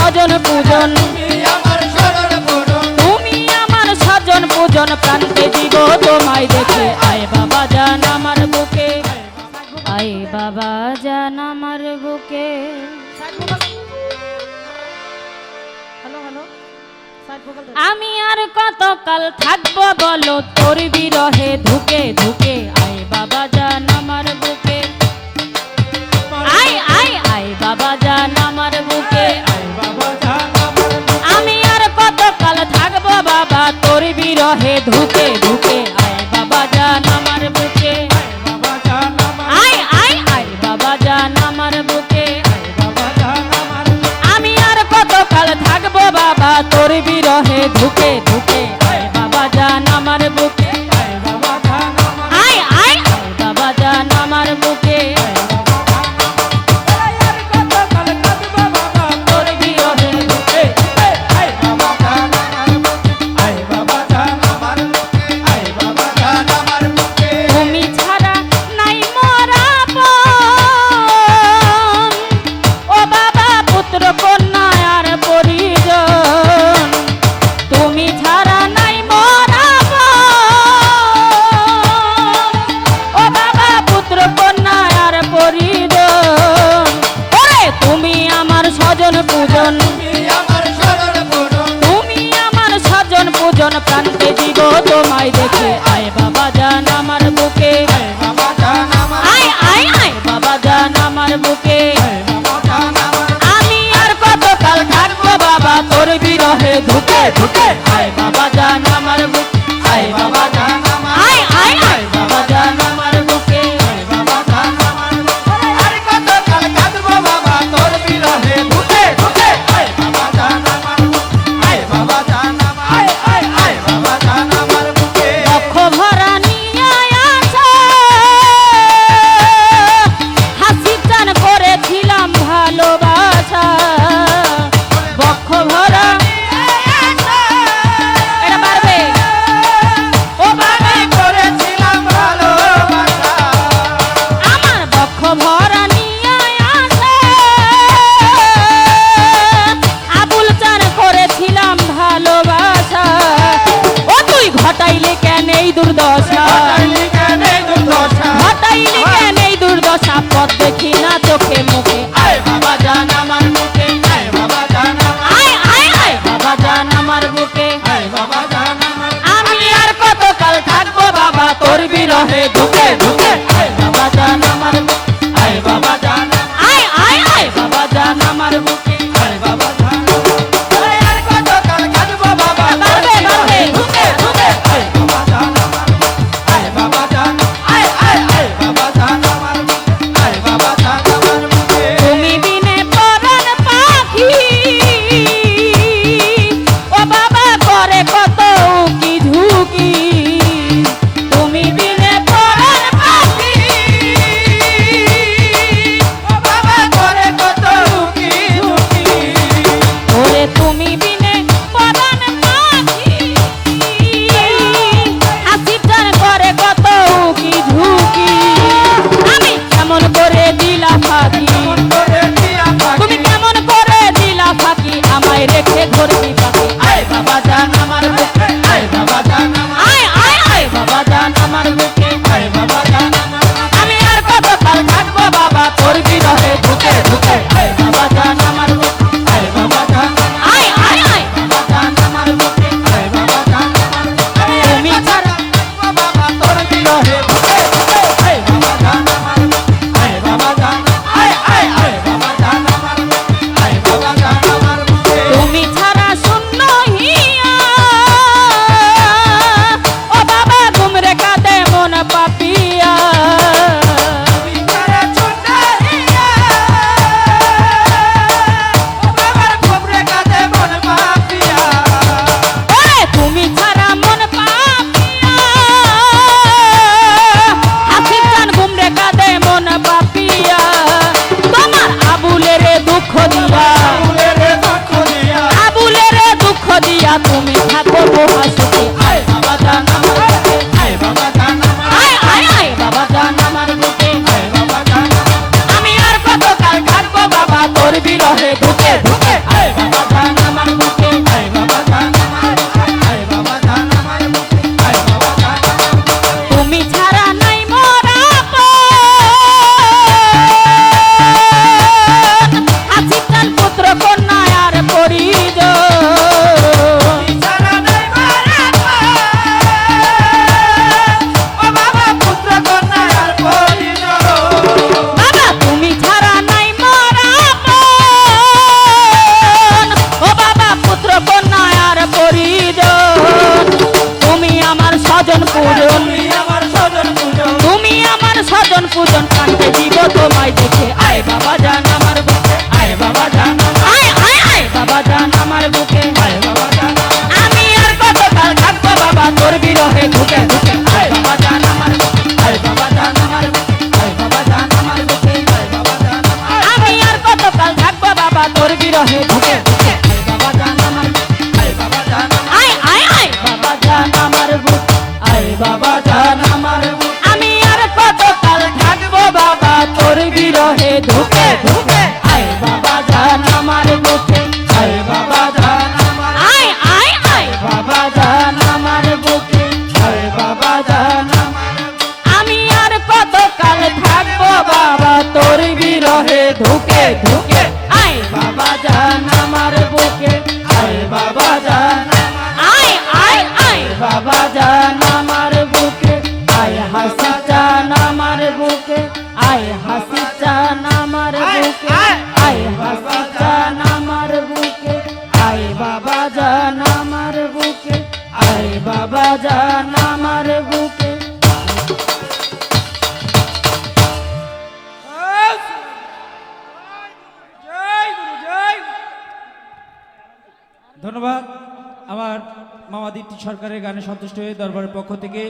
স্বজন পূজন, তুমি আমার স্বজন পূজন, প্রান্তে দিব তোমায় দেখে। আয় বাবা জান আমার বুকে, আয় বাবা জান আমার বুকে। আমি আর কতকাল থাকবো বলো তোর বিরহে ধুকে ধুকে। আয় বাবা জান আমার বুকে, আয় আয় আয় বাবা জান আমার বুকে। আমি আর কতকাল থাকবো বাবা তোর বিরহে ধুকে ধুকে। আয় বাবা জান আমার বুকে, আয় আয় আয় বাবা জান আমার বুকে। আমি আর কতকাল থাকবো বাবা তোর বিরহে ধুকে ধুকে। আয় বাবা জান আমার বুকে, আয় আয় আয় বাবা জান আমার বুকে। প্রান্তে দিব তোমায় দেখে। আয় বাবা জান আমার বুকে, আয় আয় আয় বাবা জান আমার বুকে। আমি আর কতকাল থাকবো বাবা তোর বিরহে ধুকে ধুকে। আয় বাবা জান আমার বুকে, আয় বাবা জান আয় আয় আয় বাবা জান আমার বুকে। আর কতকাল থাকবো বাবা তোর বিরহে ধুকে ধুকে। আয় বাবা জান আমার বুকে, আয় বাবা জান আয় আয় আয় বাবা জান আমার বুকে। লক্ষ ভরা নিয়ে আসা হাসি টান করেছিলাম ভালোবাসা। বক্ষ ভরা এটা পারবে ও বাবা করেছিলাম ভালোবাসা। আমার বক্ষ ভরা নিয়ে আসা আবুল চান করেছিলাম ভালোবাসা। ও তুই ঘটাইলে কেন এই দুর্দশা, ঘটাইলে কেন এই দুর্দশা, পথ দেখি না চোখে মুখে। আয় বাবা জান আমার বুকে, আয় বাবা জান আয় আয় আয় বাবা জান আমার বুকে। আমি আর কতকাল থাকবো বাবা তোর বিরহে ধুকে ধুকে। আয় বাবা জান আমার বুকে, আয় বাবা জান আয় আয় আয় বাবা জান আমার বুকে। আয় বাবা জান আর কতকাল থাকবো বাবা তোর বিরহে ধুকে ধুকে। আয় বাবা জান আমার বুকে, আয় বাবা জান আয় আয় আয় বাবা জান আমার বুকে। আয় বাবা জান আমার বুকে। তুমি বিনে পরাণ পাখি ও বাবা করে কত উকি ঝুঁকি। তুমি বিনে পরাণ পাখি ও বাবা করে কত উকি ঝুঁকি। পূজন কান্তে দিব তোমায় দেখে আয় বাবা জান আমার বুকে আয় বাবা জান আয় আয় আয় বাবা জান আমার বুকে আয় বাবা জান আমি আর কতকাল থাকবো বাবা তোর বিরহে ধুকে ধুকে আয় বাবা জান আমার বুকে আয় বাবা জান আমার বুকে আয় বাবা জান আমার বুকে আয় বাবা জান আমি আর কতকাল থাকবো বাবা তোর বিরহে ধুকে ধুকে আয় বাবা জান আমার বুকে আয় বাবা জান আয় আয় আয় বাবা জান আমার বুকে আয় বাবা জান আমার বুকে আমি আর কতকাল থাকবো বাবা তোর বিরহে ধুকে ধুকে আয় বাবা জান আমার বুকে আয় বাবা জান আমার আয় আয় আয় বাবা জান আমার বুকে আয় বাবা জান আমি আর কতকাল থাকবো বাবা তোর বিরহে ধুকে ধুকে আয় বাবা জান আমার বুকে আয় বাবা জান আয় আয় আয় বাবা জান আমার বুকে আয় হাসি জান আমার বুকে আয় হাসি জান আমার বুকে আয় হাসি জান আমার বুকে আয় বাবা জান আমার বুকে আয় বাবা জান আমার বুকে ধন্যবাদ। আমার মামা দীপ্তি সরকারের গানে সন্তুষ্ট হয়ে দরবারের পক্ষ থেকে